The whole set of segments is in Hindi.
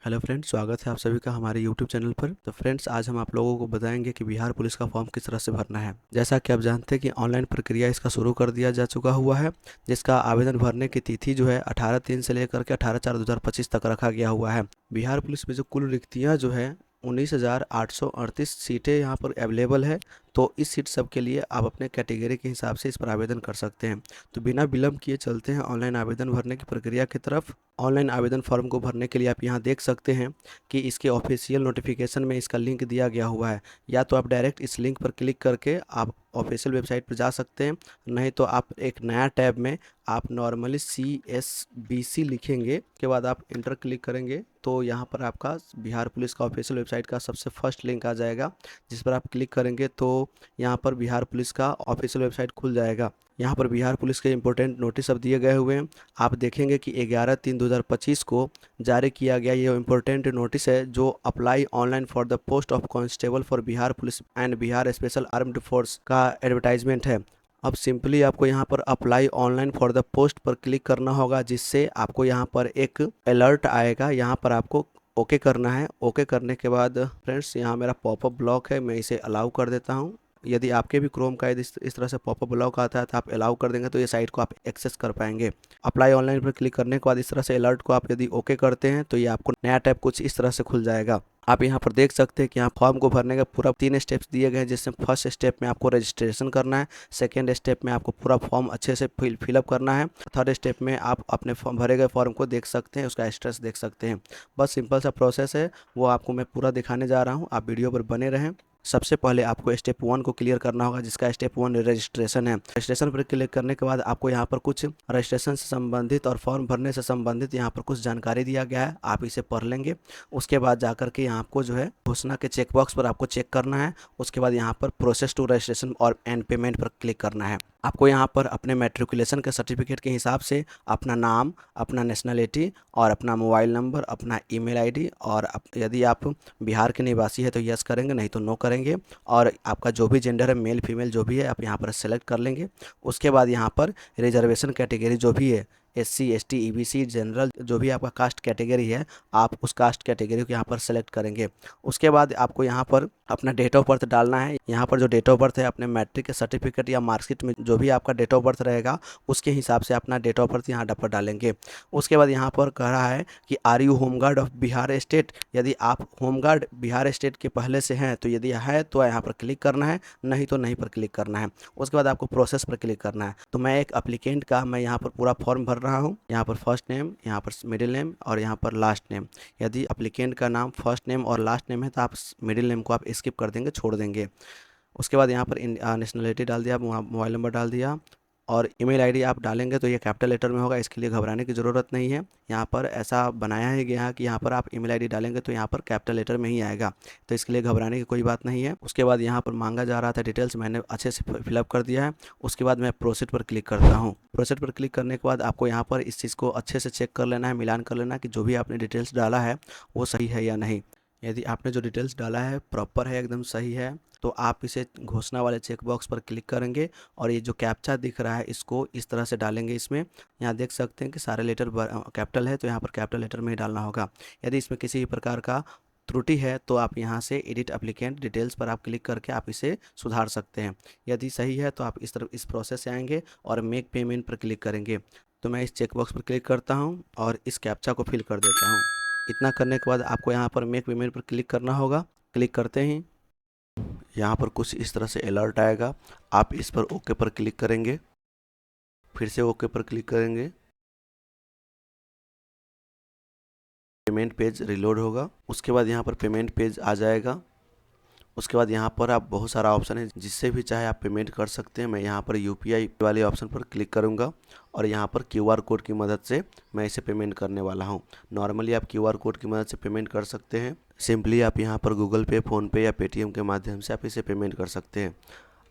हेलो फ्रेंड्स, स्वागत है आप सभी का हमारे यूट्यूब चैनल पर। तो फ्रेंड्स, आज हम आप लोगों को बताएंगे कि बिहार पुलिस का फॉर्म किस तरह से भरना है। जैसा कि आप जानते हैं कि ऑनलाइन प्रक्रिया इसका शुरू कर दिया जा चुका हुआ है, जिसका आवेदन भरने की तिथि जो है 18/3 से लेकर के 18/4/2025 तक रखा गया हुआ है। बिहार पुलिस में जो कुल रिक्तियाँ जो है 19,838 सीटें यहाँ पर अवेलेबल है। तो इस सीट सब के लिए आप अपने कैटेगरी के हिसाब से इस पर आवेदन कर सकते हैं। तो बिना विलंब किए चलते हैं ऑनलाइन आवेदन भरने की प्रक्रिया की तरफ। ऑनलाइन आवेदन फॉर्म को भरने के लिए आप यहाँ देख सकते हैं कि इसके ऑफिशियल नोटिफिकेशन में इसका लिंक दिया गया हुआ है। या तो आप डायरेक्ट इस लिंक पर क्लिक करके आप ऑफिशियल वेबसाइट पर जा सकते हैं, नहीं तो आप एक नया टैब में आप नॉर्मली CSBC लिखेंगे के बाद आप इंटर क्लिक करेंगे तो यहाँ पर आपका बिहार पुलिस का ऑफिशियल वेबसाइट का सबसे फर्स्ट लिंक आ जाएगा, जिस पर आप क्लिक करेंगे तो यहाँ पर बिहार पुलिस का ऑफिशियल वेबसाइट खुल जाएगा। यहाँ पर बिहार पुलिस के इंपॉर्टेंट नोटिस अब दिए गए हुए हैं। आप देखेंगे कि 11/3/2025 को जारी किया गया ये इंपॉर्टेंट नोटिस है, जो apply online for the post of constable for Bihar police and Bihar special armed force का एडवर्टाइजमेंट है। अब सिंपली आपको यहाँ पर apply online for the post पर क्लिक करना होगा, जिससे आपको यहाँ पर एक अलर्ट आएगा। यहाँ पर आपको ओके करना है। ओके करने के बाद फ्रेंड्स, यहाँ मेरा पॉपअप ब्लॉक है, मैं इसे अलाउ कर देता हूँ। यदि आपके भी क्रोम का यदि इस तरह से पॉपअप ब्लॉक आता है तो आप अलाउ कर देंगे तो ये साइट को आप एक्सेस कर पाएंगे। अप्लाई ऑनलाइन पर क्लिक करने के बाद इस तरह से अलर्ट को आप यदि ओके करते हैं तो ये आपको नया टैब कुछ इस तरह से खुल जाएगा। आप यहाँ पर देख सकते हैं कि यहाँ फॉर्म को भरने के पूरा 3 स्टेप्स दिए गए हैं, जिसमें फर्स्ट स्टेप में आपको रजिस्ट्रेशन करना है, सेकेंड स्टेप में आपको पूरा फॉर्म अच्छे से फिलअप करना है, थर्ड स्टेप में आप अपने भरे गए फॉर्म को देख सकते हैं, उसका स्टेटस देख सकते हैं। बस सिंपल सा प्रोसेस है, वो आपको मैं पूरा दिखाने जा रहा हूँ। आप वीडियो पर बने रहें। सबसे पहले आपको स्टेप 1 को क्लियर करना होगा, जिसका स्टेप 1 रजिस्ट्रेशन है। रजिस्ट्रेशन पर क्लिक करने के बाद आपको यहाँ पर कुछ रजिस्ट्रेशन से संबंधित और फॉर्म भरने से संबंधित यहाँ पर कुछ जानकारी दिया गया है, आप इसे पढ़ लेंगे। उसके बाद जाकर के यहाँ आपको जो है घोषणा के चेकबॉक्स पर आपको चेक करना है। उसके बाद यहाँ पर प्रोसेस टू रजिस्ट्रेशन और एंड पेमेंट पर क्लिक करना है। आपको यहाँ पर अपने मैट्रिकुलेशन के सर्टिफिकेट के हिसाब से अपना नाम, अपना नेशनलिटी और अपना मोबाइल नंबर, अपना ईमेल आईडी और यदि आप बिहार के निवासी है तो यस करेंगे, नहीं तो नो करेंगे। और आपका जो भी जेंडर है, मेल फीमेल जो भी है, आप यहाँ पर सेलेक्ट कर लेंगे। उसके बाद यहाँ पर रिजर्वेशन कैटेगरी जो भी है, SC ST EBC जनरल जो भी आपका कास्ट कैटेगरी है, आप उस कास्ट कैटेगरी को यहाँ पर सेलेक्ट करेंगे। उसके बाद आपको यहाँ पर अपना डेट ऑफ बर्थ डालना है। यहाँ पर जो डेट ऑफ बर्थ है अपने मैट्रिक के सर्टिफिकेट या मार्कशीट में जो भी आपका डेट ऑफ बर्थ रहेगा उसके हिसाब से अपना डेट ऑफ बर्थ यहाँ पर डालेंगे। उसके बाद यहाँ पर कह रहा है कि are you home guard of Bihar state. यदि आप होमगार्ड बिहार स्टेट के पहले से हैं तो यदि है तो यहाँ पर क्लिक करना है, नहीं तो नहीं पर क्लिक करना है। उसके बाद आपको प्रोसेस पर क्लिक करना है। तो मैं एक एप्लीकेंट का मैं यहाँ पर पूरा फॉर्म भर रहा हूँ। यहाँ पर फर्स्ट नेम, यहाँ पर मिडिल नेम और यहाँ पर लास्ट नेम। यदि एप्लीकेंट का नाम फर्स्ट नेम और लास्ट नेम है तो आप मिडिल नेम को आप स्किप कर देंगे, छोड़ देंगे। उसके बाद यहाँ पर नेशनलिटी डाल दिया, मोबाइल नंबर डाल दिया और ईमेल आईडी आप डालेंगे तो ये कैपिटल लेटर में होगा, इसके लिए घबराने की ज़रूरत नहीं है। यहाँ पर ऐसा बनाया है गया है कि यहाँ पर आप ईमेल आईडी डालेंगे तो यहाँ पर कैपिटल लेटर में ही आएगा, तो इसके लिए घबराने की कोई बात नहीं है। उसके बाद यहाँ पर मांगा जा रहा था डिटेल्स, मैंने अच्छे से फिलअप कर दिया है। उसके बाद मैं प्रोसीड पर क्लिक करता हूँ। प्रोसीड पर क्लिक करने के बाद आपको यहाँ पर इस चीज़ को अच्छे से चेक कर लेना है, मिलान कर लेना है कि जो भी आपने डिटेल्स डाला है वो सही है या नहीं। यदि आपने जो डिटेल्स डाला है प्रॉपर है, एकदम सही है, तो आप इसे घोषणा वाले चेक बॉक्स पर क्लिक करेंगे और ये जो कैप्चा दिख रहा है इसको इस तरह से डालेंगे। इसमें यहाँ देख सकते हैं कि सारे लेटर कैपिटल है, तो यहाँ पर कैपिटल लेटर में ही डालना होगा। यदि इसमें किसी भी प्रकार का त्रुटि है तो आप यहाँ से एडिट एप्लीकेंट डिटेल्स पर आप क्लिक करके आप इसे सुधार सकते हैं। यदि सही है तो आप इस तरफ इस प्रोसेस से आएंगे और मेक पेमेंट पर क्लिक करेंगे। तो मैं इस चेकबॉक्स पर क्लिक करता हूँ और इस कैप्चा को फिल कर देता हूँ। इतना करने के बाद आपको यहाँ पर मेक पेमेंट पर क्लिक करना होगा। क्लिक करते ही यहाँ पर कुछ इस तरह से अलर्ट आएगा, आप इस पर ओके पर क्लिक करेंगे, फिर से ओके पर क्लिक करेंगे। पेमेंट पेज रिलोड होगा। उसके बाद यहाँ पर पेमेंट पेज आ जाएगा। उसके बाद यहाँ पर आप बहुत सारा ऑप्शन है, जिससे भी चाहे आप पेमेंट कर सकते हैं। मैं यहाँ पर UPI वाले ऑप्शन पर क्लिक करूँगा और यहाँ पर QR कोड की मदद से मैं इसे पेमेंट करने वाला हूँ। नॉर्मली आप QR कोड की मदद से पेमेंट कर सकते हैं। सिंपली आप यहाँ पर गूगल पे, फ़ोनपे या पेटीएम के माध्यम से आप इसे पेमेंट कर सकते हैं।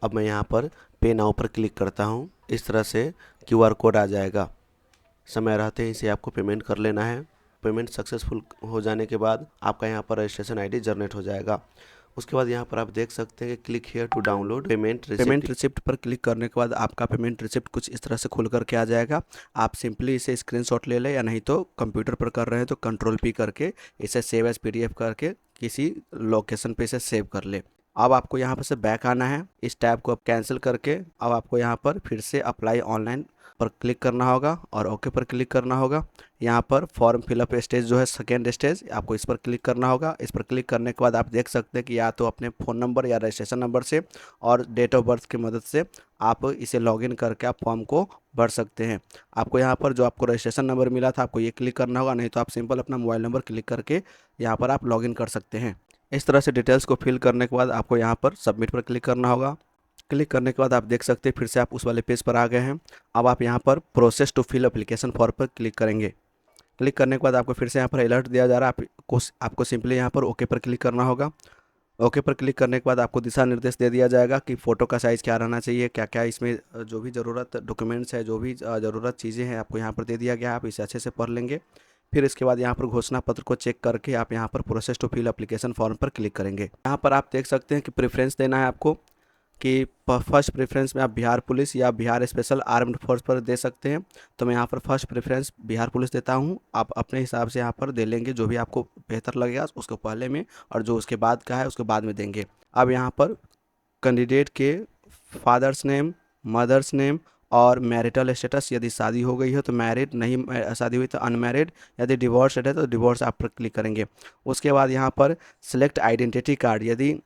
अब मैं यहाँ पर पे नाउ पर क्लिक करता हूँ। इस तरह से QR कोड आ जाएगा। समय रहते ही इसे आपको पेमेंट कर लेना है। पेमेंट सक्सेसफुल हो जाने के बाद आपका यहाँ पर रजिस्ट्रेशन ID जनरेट हो जाएगा। उसके बाद यहाँ पर आप देख सकते हैं कि click here to download payment receipt पर क्लिक करने के बाद आपका पेमेंट रिसिप्ट कुछ इस तरह से खुल करके आ जाएगा। आप सिंपली इसे स्क्रीनशॉट ले लें, या नहीं तो कंप्यूटर पर कर रहे हैं तो कंट्रोल पी करके इसे सेव एज पीडीएफ करके किसी लोकेशन पे इसे सेव कर ले। अब आपको यहाँ पर से बैक आना है, इस टैब को अब कैंसिल करके अब आपको यहाँ पर फिर से अप्लाई ऑनलाइन पर क्लिक करना होगा और ओके पर क्लिक करना होगा। यहाँ पर फॉर्म फिलअप स्टेज जो है सेकेंड स्टेज, आपको इस पर क्लिक करना होगा। इस पर क्लिक करने के बाद आप देख सकते हैं कि या तो अपने फ़ोन नंबर या रजिस्ट्रेशन नंबर से और डेट ऑफ बर्थ की मदद से आप इसे लॉगिन करके आप फॉर्म को भर सकते हैं। आपको यहाँ पर जो आपको रजिस्ट्रेशन नंबर मिला था आपको ये क्लिक करना होगा, नहीं तो आप सिंपल अपना मोबाइल नंबर क्लिक करके यहाँ पर आप लॉगिन कर सकते हैं। इस तरह से डिटेल्स को फिल करने के बाद आपको यहाँ पर सबमिट पर क्लिक करना होगा। क्लिक करने के बाद आप देख सकते हैं फिर से आप उस वाले पेज पर आ गए हैं। अब आप यहाँ पर process to fill application form पर क्लिक करेंगे। क्लिक करने के बाद आपको फिर से यहाँ पर अलर्ट दिया जा रहा है, आपको सिंपली यहाँ पर ओके पर क्लिक करना होगा। ओके पर क्लिक करने के बाद आपको दिशा निर्देश दे दिया जाएगा कि फ़ोटो का साइज़ क्या रहना चाहिए, क्या क्या इसमें जो भी ज़रूरत डॉक्यूमेंट्स है, जो भी ज़रूरत चीज़ें हैं आपको यहाँ पर दे दिया गया है। आप इसे अच्छे से पढ़ लेंगे। फिर इसके बाद यहाँ पर घोषणा पत्र को चेक करके आप यहाँ पर process to fill application form पर क्लिक करेंगे। यहाँ पर आप देख सकते हैं कि प्रेफरेंस देना है आपको, कि फर्स्ट प्रेफरेंस में आप बिहार पुलिस या बिहार स्पेशल आर्म्ड फोर्स पर दे सकते हैं। तो मैं यहाँ पर फर्स्ट प्रेफरेंस बिहार पुलिस देता हूँ। आप अपने हिसाब से यहाँ पर दे लेंगे जो भी आपको बेहतर लगेगा उसको पहले में, और जो उसके बाद का है उसके बाद में देंगे। अब यहाँ पर कैंडिडेट के फादर्स नेम, मदर्स नेम और मैरिटल स्टेटस, यदि शादी हो गई है तो मैरिड, नहीं शादी हुई तो अनमैरिड, यदि डिवोर्स है तो डिवोर्स आप पर क्लिक करेंगे। उसके बाद यहाँ पर सिलेक्ट आइडेंटिटी कार्ड, यदि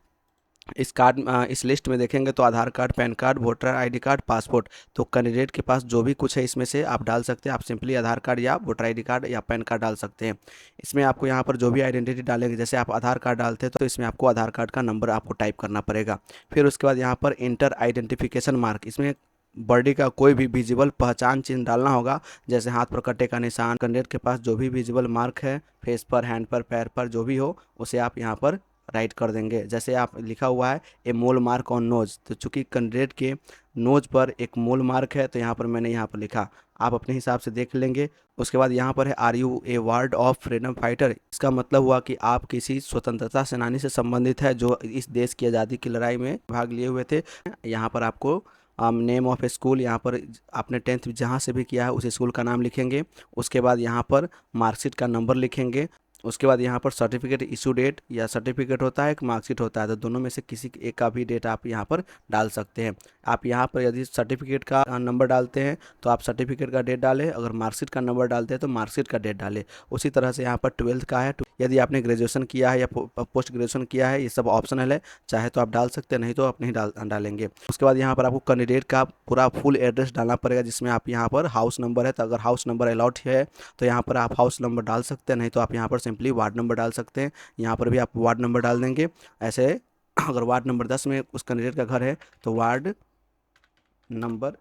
इस लिस्ट में देखेंगे तो Aadhaar card, PAN card, voter ID card, passport, तो कैंडिडेट के पास जो भी कुछ है इसमें से आप डाल सकते हैं। आप सिंपली आधार कार्ड या वोटर आईडी कार्ड या पैन कार्ड डाल सकते हैं। इसमें आपको यहाँ पर जो भी आइडेंटिटी डालेंगे, जैसे आप आधार कार्ड डालते हैं तो इसमें आपको आधार कार्ड का नंबर आपको टाइप करना पड़ेगा। फिर उसके बाद यहाँ पर इंटर आइडेंटिफिकेशन मार्क, इसमें बॉडी का कोई भी विजिबल पहचान चिन्ह डालना होगा, जैसे हाथ पर कट्टे का निशान। कैंडिडेट के पास जो भी विजिबल मार्क है फेस पर, हैंड पर, पैर पर, जो भी हो उसे आप यहाँ पर राइट कर देंगे। जैसे आप लिखा हुआ है ए मोल मार्क ऑन नोज, तो चूंकि कैंडिडेट के नोज पर एक मोल मार्क है तो यहाँ पर मैंने यहाँ पर लिखा, आप अपने हिसाब से देख लेंगे। उसके बाद यहाँ पर है are you a ward of freedom fighter, इसका मतलब हुआ कि आप किसी स्वतंत्रता सेनानी से संबंधित है जो इस देश की आज़ादी की लड़ाई में भाग लिए हुए थे। यहाँ पर आपको नेम ऑफ ए स्कूल, यहाँ पर आपने 10th जहाँ से भी किया है उस स्कूल का नाम लिखेंगे। उसके बाद यहाँ पर मार्कशीट का नंबर लिखेंगे। उसके बाद यहाँ पर सर्टिफिकेट इशू डेट, या सर्टिफिकेट होता है एक मार्कशीट होता है, तो दोनों में से किसी एक का भी डेट आप यहाँ पर डाल सकते हैं। आप यहाँ पर यदि सर्टिफिकेट का नंबर डालते हैं तो आप सर्टिफिकेट का डेट डालें, अगर मार्कशीट का नंबर डालते हैं तो मार्कशीट का डेट डालें। उसी तरह से यहाँ पर 12th का है, यदि आपने ग्रेजुएशन किया है या पोस्ट ग्रेजुएशन किया है, ये सब ऑप्शनल है, चाहे तो आप डाल सकते हैं, नहीं तो आप नहीं डालेंगे। उसके बाद यहाँ पर आपको कैंडिडेट का पूरा फुल एड्रेस डालना पड़ेगा, जिसमें आप यहाँ पर हाउस नंबर है तो अगर हाउस नंबर अलॉट है तो यहाँ पर आप हाउस नंबर डाल सकते हैं, नहीं तो आप यहाँ पर सिंपली वार्ड नंबर डाल सकते हैं। यहाँ पर भी आप वार्ड नंबर डाल देंगे। ऐसे अगर वार्ड नंबर 10 में उस कैंडिडेट का घर है तो वार्ड नंबर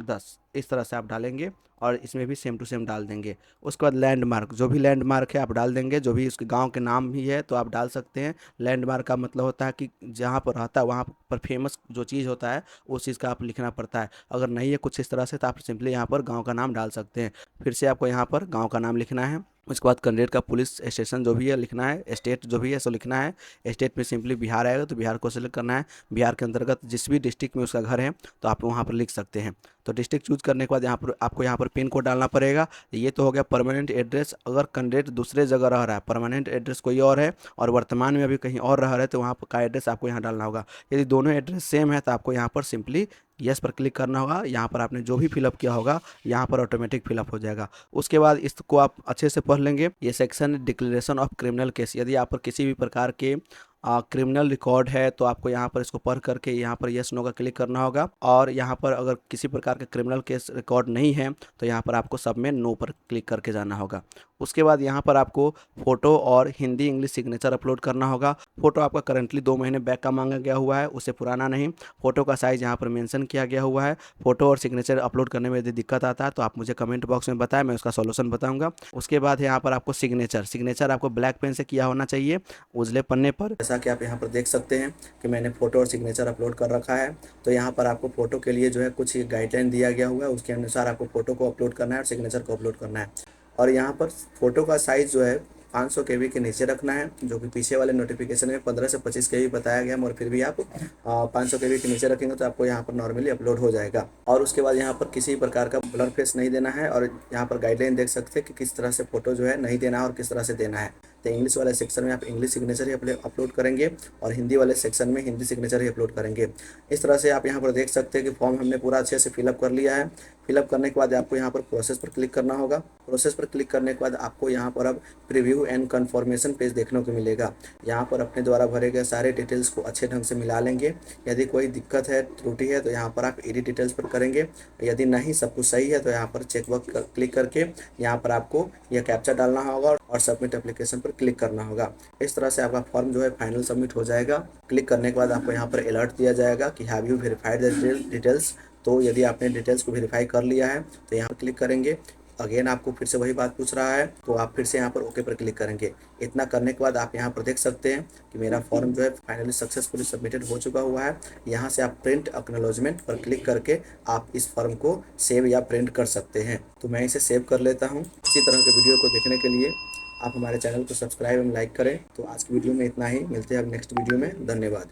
10 इस तरह से आप डालेंगे, और इसमें भी सेम टू सेम डाल देंगे। उसके बाद लैंडमार्क, जो भी लैंडमार्क है आप डाल देंगे, जो भी उसके गांव के नाम भी है तो आप डाल सकते हैं। लैंडमार्क का मतलब होता है कि जहां पर रहता है वहां पर फेमस जो चीज़ होता है उस चीज़ का आप लिखना पड़ता है। अगर नहीं है कुछ इस तरह से तो आप सिंपली यहाँ पर गाँव का नाम डाल सकते हैं। फिर से आपको यहाँ पर गाँव का नाम लिखना है। उसके बाद कैंडिडेट का पुलिस स्टेशन जो भी है लिखना है, स्टेट जो भी है सो लिखना है। स्टेट में सिंपली बिहार आएगा तो बिहार को सिलेक्ट करना है। बिहार के अंतर्गत जिस भी डिस्ट्रिक्ट में उसका घर है तो आप वहाँ पर लिख सकते हैं। तो डिस्ट्रिक्ट चूज करने के बाद यहाँ पर आपको यहाँ पर पिन कोड डालना पड़ेगा। ये तो हो गया परमानेंट एड्रेस। अगर कैंडिडेट दूसरे जगह रह रहा है, परमानेंट एड्रेस कोई और है और वर्तमान में अभी कहीं और रह रहा है, तो वहाँ का एड्रेस आपको यहाँ डालना होगा। यदि दोनों एड्रेस सेम है तो आपको यहाँ पर सिंपली यस पर क्लिक करना होगा। यहाँ पर आपने जो भी फिलअप किया होगा यहाँ पर ऑटोमेटिक फिलअप हो जाएगा। उसके बाद इसको आप अच्छे से पढ़ लेंगे। ये section declaration of criminal case, यदि आप पर किसी भी प्रकार के क्रिमिनल रिकॉर्ड है तो आपको यहाँ पर इसको पढ़ करके यहाँ पर यस नो का क्लिक करना होगा। और यहाँ पर अगर किसी प्रकार का क्रिमिनल केस रिकॉर्ड नहीं है तो यहाँ पर आपको सब में नो पर क्लिक करके जाना होगा। उसके बाद यहाँ पर आपको फ़ोटो और हिंदी इंग्लिश सिग्नेचर अपलोड करना होगा। फ़ोटो आपका करंटली 2 महीने बैक का मांगा गया हुआ है, उससे पुराना नहीं। फ़ोटो का साइज़ यहाँ पर मेंशन किया गया हुआ है। फ़ोटो और सिग्नेचर अपलोड करने में यदि दिक्कत आता है तो आप मुझे कमेंट बॉक्स में बताएं, मैं उसका सॉल्यूशन बताऊंगा। उसके बाद यहाँ पर आपको सिग्नेचर आपको ब्लैक पेन से किया होना चाहिए उजले पन्ने पर। जैसा कि आप यहाँ पर देख सकते हैं कि मैंने फ़ोटो और सिग्नेचर अपलोड कर रखा है। तो यहाँ पर आपको फ़ोटो के लिए जो है कुछ गाइडलाइन दिया गया हुआ है, उसके अनुसार आपको फ़ोटो को अपलोड करना है और सिग्नेचर को अपलोड करना है। और यहाँ पर फ़ोटो का साइज़ जो है 500 केबी के नीचे रखना है, जो कि पीछे वाले नोटिफिकेशन में 15 से 25 केबी बताया गया, और फिर भी आप 500 केबी के नीचे रखेंगे तो आपको यहाँ पर नॉर्मली अपलोड हो जाएगा। और उसके बाद यहाँ पर किसी प्रकार का ब्लर फेस नहीं देना है, और यहाँ पर गाइडलाइन देख सकते हैं कि किस तरह से फोटो जो है नहीं देना है और किस तरह से देना है। तो इंग्लिश वाले सेक्शन में आप इंग्लिश सिग्नेचर ही अपलोड करेंगे, और हिंदी वाले सेक्शन में हिंदी सिग्नेचर ही अपलोड करेंगे। इस तरह से आप यहाँ पर देख सकते हैं कि फॉर्म हमने पूरा अच्छे से फिलअप कर लिया है। फिलअप करने के बाद आपको यहाँ पर प्रोसेस पर क्लिक करना होगा। प्रोसेस पर क्लिक करने के बाद आपको यहाँ पर अब प्रीव्यू एंड कन्फर्मेशन पेज देखने को मिलेगा। यहाँ पर अपने द्वारा भरे गए सारे डिटेल्स को अच्छे ढंग से मिला लेंगे। यदि कोई दिक्कत है, त्रुटि है, तो यहाँ पर आप एडिट डिटेल्स पर करेंगे। यदि नहीं, सब कुछ सही है, तो यहाँ पर चेकबॉक्स क्लिक करके यहाँ पर आपको यह कैप्चा डालना होगा और सबमिट एप्लीकेशन पर क्लिक करना होगा। इस तरह से आपका फॉर्म जो है फाइनल सबमिट हो जाएगा। क्लिक करने के बाद आपको यहाँ पर अलर्ट दिया जाएगा कि have you verified the details. तो यदि आपने डिटेल्स को वेरीफाई कर लिया है तो यहाँ पर क्लिक करेंगे। अगेन आपको फिर से वही बात पूछ रहा है, तो आप फिर से यहाँ पर ओके पर क्लिक करेंगे। इतना करने के बाद आप यहाँ पर देख सकते हैं कि मेरा फॉर्म जो है फाइनली सक्सेसफुली सबमिटेड हो चुका हुआ है। यहाँ से आप प्रिंट एक्नॉलेजमेंट पर क्लिक करके आप इस फॉर्म को सेव या प्रिंट कर सकते हैं। तो मैं इसे सेव कर लेता हूँ। इसी तरह के वीडियो को देखने के लिए आप हमारे चैनल को सब्सक्राइब एवं लाइक करें। तो आज की वीडियो में इतना ही, मिलते हैं अब नेक्स्ट वीडियो में। धन्यवाद।